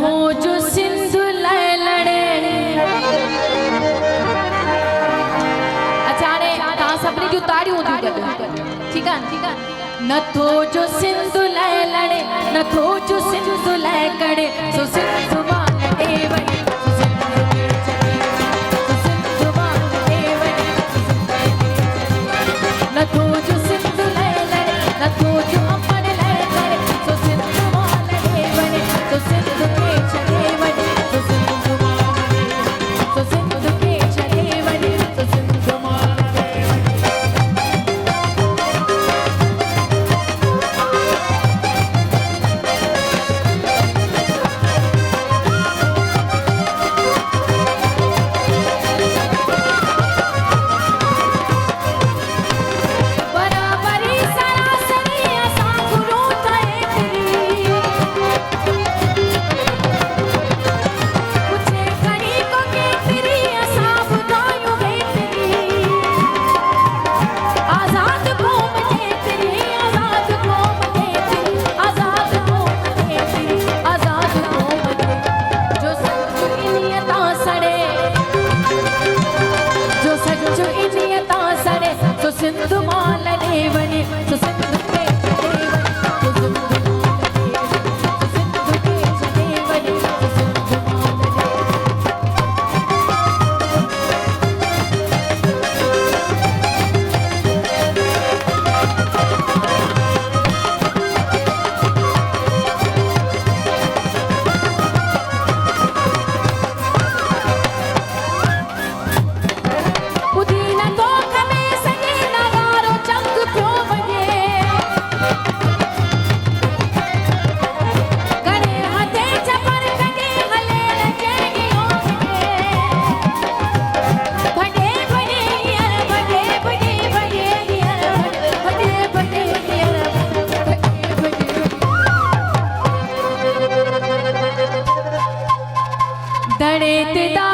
नथो जो सिंध लाए लड़े। अच्छा हाणे तव्हां सभिनी जूं ताड़ियूं हूंदियूं गॾु, ठीकु आहे। नथो जो सिंध लाए लड़े, नथो जो सिंध लाए करे, सो सिंध मां लॾे वञे, सो सिंध खे छॾे वञे, सो सिंध मां लॾे वञे, नथो जो सिंध लाए लड़े, नथो जो अमर लाए करे, सो सिंध मां लॾे वञे, सो सिंध खे छॾे वञे, सो सिंध मां लॾे वञे, सो सिंध खे छॾे वञे, सो सिंध मां लॾे वञे। सिंध मां लॾे वञे, सो सिंध खे छॾे वञे, सो सिंध मां लॾे वञे, सो सिंध खे छॾे वञे, सो सिंध मां लॾे दड़े ते दा